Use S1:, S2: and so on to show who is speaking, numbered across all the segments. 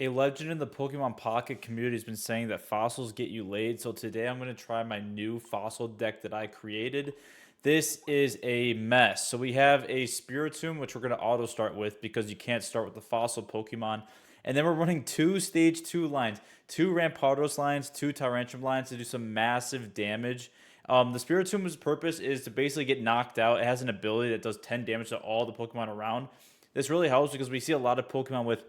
S1: A legend in the Pokemon Pocket community has been saying that fossils get you laid, so today I'm going to try my new fossil deck that I created. This is a mess. So we have a Spiritomb, which we're going to auto start with because you can't start with the fossil Pokemon. And then we're running two Stage 2 lines, two Rampardos lines, two Tyrantrum lines to do some massive damage. The Spiritomb's purpose is to basically get knocked out. It has an ability that does 10 damage to all the Pokemon around. This really helps because we see a lot of Pokemon with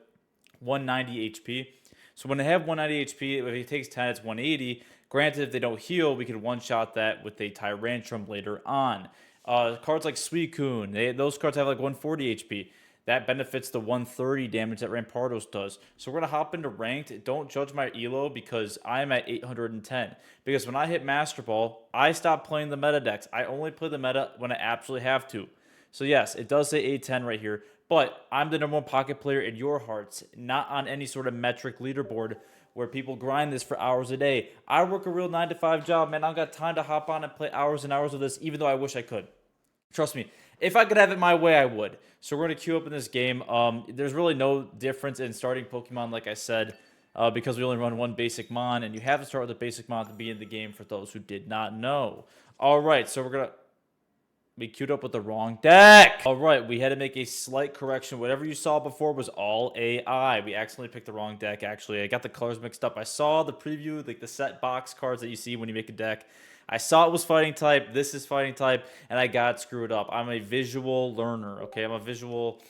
S1: 190 HP. So when they have 190 HP, if he takes 10, it's 180. Granted, if they don't heal, we can one-shot that with a Tyrantrum later on. Cards like Suicune, those cards have like 140 HP. That benefits the 130 damage that Rampardos does. So we're going to hop into ranked. Don't judge my elo because I'm at 810. Because when I hit Master Ball, I stop playing the meta decks. I only play the meta when I absolutely have to. So yes, it does say 810 right here, but I'm the #1 pocket player in your hearts, not on any sort of metric leaderboard where people grind this for hours a day. I work a real 9 to 5 job, man. I don't got time to hop on and play hours and hours of this, even though I wish I could. Trust me, if I could have it my way, I would. So we're going to queue up in this game. There's really no difference in starting Pokemon, like I said, because we only run one basic mon, and you have to start with a basic mon to be in the game for those who did not know. All right, so we're going to... We queued up with the wrong deck. All right, we had to make a slight correction. Whatever you saw before was all AI. We accidentally picked the wrong deck, actually. I got the colors mixed up. I saw the preview, like the set box cards that you see when you make a deck. I saw it was fighting type. This is fighting type, and I got screwed up. I'm a visual learner, okay? I'm a visual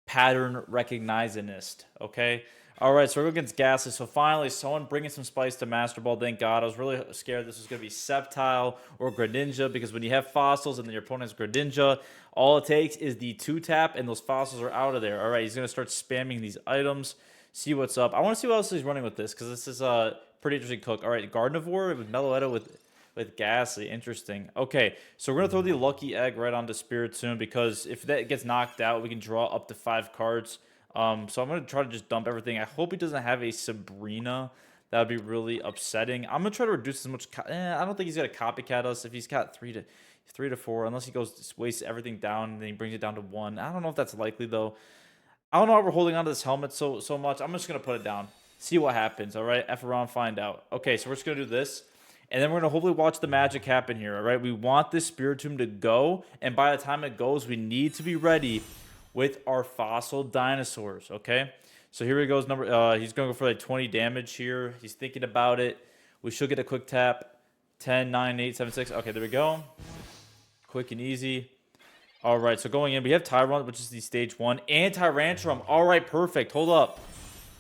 S1: pattern recognizingist, okay? All right, so we're against Ghastly. So finally, someone bringing some spice to Master Ball. Thank God. I was really scared this was going to be Sceptile or Greninja because when you have fossils and then your opponent has Greninja, all it takes is the 2-tap and those fossils are out of there. All right, he's going to start spamming these items. See what's up. I want to see what else he's running with this because this is a pretty interesting cook. All right, Gardevoir with Meloetta with Ghastly. Interesting. Okay, so we're going to throw the Lucky Egg right onto Spiritomb because if that gets knocked out, we can draw up to 5 cards. So I'm going to try to just dump everything. I hope he doesn't have a Sabrina. That would be really upsetting. I'm going to try to reduce as much... I don't think he's going to copycat us if he's got 3 to 4. Unless he goes wastes everything down and then he brings it down to 1. I don't know if that's likely, though. I don't know why we're holding onto this helmet so much. I'm just going to put it down. See what happens, all right? F around, find out. Okay, so we're just going to do this. And then we're going to hopefully watch the magic happen here, all right? We want this Spiritomb to go. And by the time it goes, we need to be ready with our fossil dinosaurs, okay? So here he goes. He's going to go for like 20 damage here. He's thinking about it. We should get a quick tap. 10, 9, 8, 7, 6. Okay, there we go. Quick and easy. All right, so going in, we have Tyron, which is the stage 1, and Tyrantrum. All right, perfect. Hold up.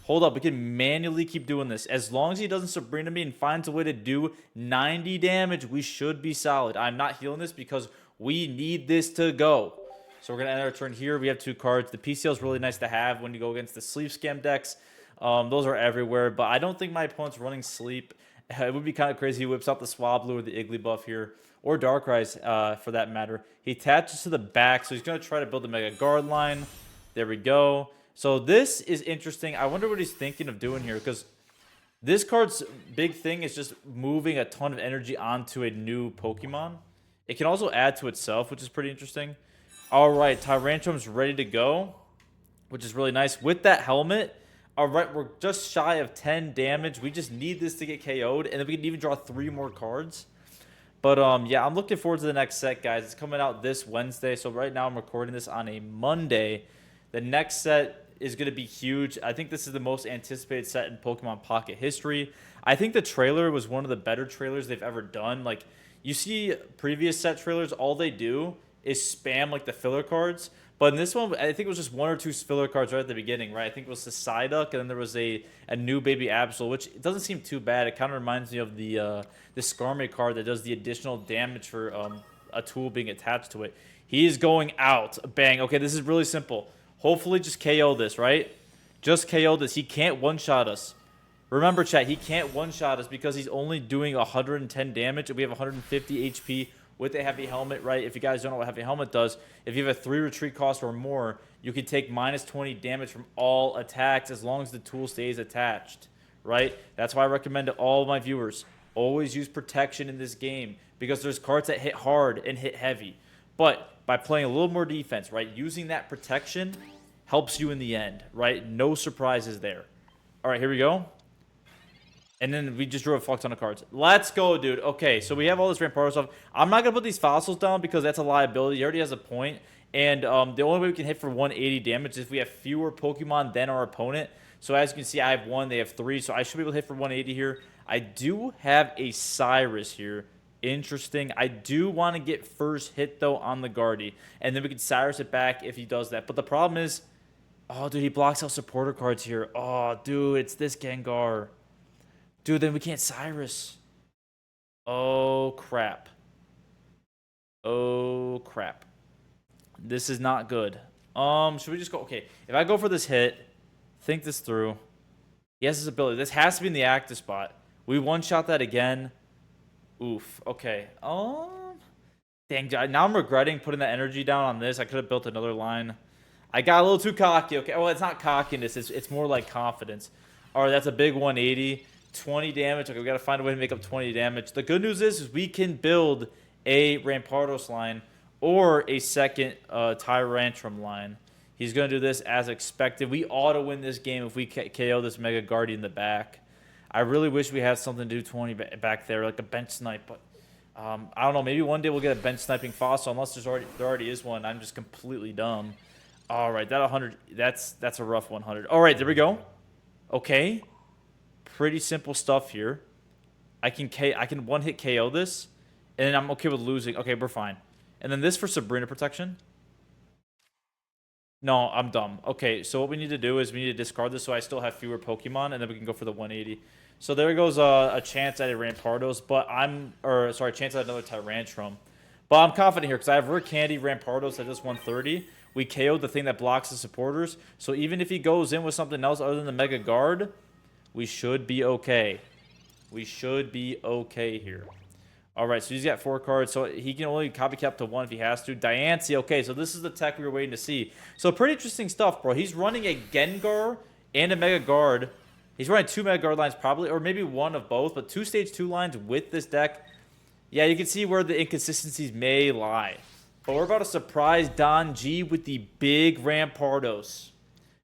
S1: Hold up. We can manually keep doing this. As long as he doesn't Sabrina me and finds a way to do 90 damage, we should be solid. I'm not healing this because we need this to go. So we're going to end our turn here. We have 2 cards. The PCL is really nice to have when you go against the sleep scam decks. Those are everywhere, but I don't think my opponent's running sleep. It would be kind of crazy. He whips out the Swablu or the Igglybuff here, or Darkrai's for that matter. He attaches to the back, so he's going to try to build a Mega Guard line. There we go. So this is interesting. I wonder what he's thinking of doing here, because this card's big thing is just moving a ton of energy onto a new Pokemon. It can also add to itself, which is pretty interesting. All right, Tyrantrum's ready to go, which is really nice. With that helmet, all right, we're just shy of 10 damage. We just need this to get KO'd, and then we can even draw 3 more cards. But, yeah, I'm looking forward to the next set, guys. It's coming out this Wednesday, so right now I'm recording this on a Monday. The next set is going to be huge. I think this is the most anticipated set in Pokemon Pocket history. I think the trailer was one of the better trailers they've ever done. Like, you see previous set trailers, all they do is spam like the filler cards, but in this one I think it was just 1 or 2 filler cards right at the beginning, right? I think it was the Psyduck, and then there was a new baby Absol, which it doesn't seem too bad. It kind of reminds me of the Skarmory card that does the additional damage for a tool being attached to it. He is going out. Bang. Okay, this is really simple. Hopefully just KO this, right? Just KO this. He can't one-shot us. Remember, chat, he can't one-shot us because he's only doing 110 damage and we have 150 HP with a heavy helmet, right? If you guys don't know what heavy helmet does, if you have a 3 retreat cost or more, you can take minus 20 damage from all attacks as long as the tool stays attached, right? That's why I recommend to all of my viewers, always use protection in this game because there's cards that hit hard and hit heavy. But by playing a little more defense, right, using that protection helps you in the end, right? No surprises there. All right, here we go. And then we just drew a fuck ton of cards. Let's go, dude. Okay, so we have all this Rampardo stuff. I'm not going to put these fossils down because that's a liability. He already has a point. And the only way we can hit for 180 damage is if we have fewer Pokemon than our opponent. So as you can see, I have 1, they have 3. So I should be able to hit for 180 here. I do have a Cyrus here. Interesting. I do want to get first hit, though, on the Guardy. And then we can Cyrus it back if he does that. But the problem is... Oh, dude, he blocks out supporter cards here. Oh, dude, it's this Gengar. Dude, then we can't Cyrus. Oh, crap. Oh, crap. This is not good. Should we just go? Okay, if I go for this hit, think this through. He has his ability. This has to be in the active spot. We one-shot that again. Oof. Okay. Dang, now I'm regretting putting that energy down on this. I could have built another line. I got a little too cocky. Okay, well, it's not cockiness. It's more like confidence. All right, that's a big 180. 20 damage. Okay, we got to find a way to make up 20 damage. The good news is we can build a Rampardos line or a second Tyrantrum line. He's going to do this as expected. We ought to win this game if we KO this Mega Guardian in the back. I really wish we had something to do 20 back there, like a bench snipe, but I don't know. Maybe one day we'll get a bench sniping fossil, unless there already is one. I'm just completely dumb. All right, that 100. That's a rough 100. All right, there we go. Okay, pretty simple stuff here. I can one hit KO this, and then I'm okay with losing. Okay, we're fine. And then this for Sabrina protection. No, I'm dumb. Okay, so what we need to do is we need to discard this so I still have fewer Pokemon, and then we can go for the 180. So there goes a chance at a Rampardos, chance at another Tyrantrum. But I'm confident here because I have Rare Candy, Rampardos at just 130. We KO'd the thing that blocks the supporters. So even if he goes in with something else other than the Mega Guard, we should be okay. We should be okay here. All right, so he's got 4 cards, so he can only copycat up to 1 if he has to. Diancie, okay, so this is the tech we were waiting to see. So pretty interesting stuff, bro. He's running a Gengar and a Mega Guard. He's running 2 Mega Guard lines probably, or maybe one of both, but 2 Stage 2 lines with this deck. Yeah, you can see where the inconsistencies may lie. But we're about to surprise Don G with the big Rampardos.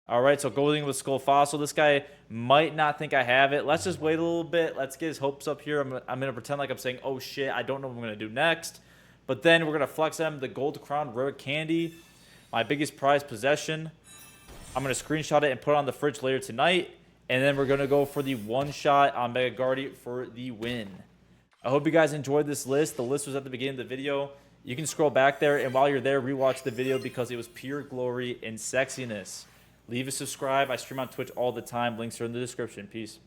S1: All right, so going with Skull Fossil. This guy might not think I have it. Let's just wait a little bit. Let's get his hopes up here. I'm going to pretend like I'm saying, oh, shit, I don't know what I'm going to do next. But then we're going to flex him the Gold Crown Rare Candy, my biggest prized possession. I'm going to screenshot it and put it on the fridge later tonight. And then we're going to go for the one-shot on Mega Guardian for the win. I hope you guys enjoyed this list. The list was at the beginning of the video. You can scroll back there, and while you're there, rewatch the video because it was pure glory and sexiness. Leave a subscribe. I stream on Twitch all the time. Links are in the description. Peace.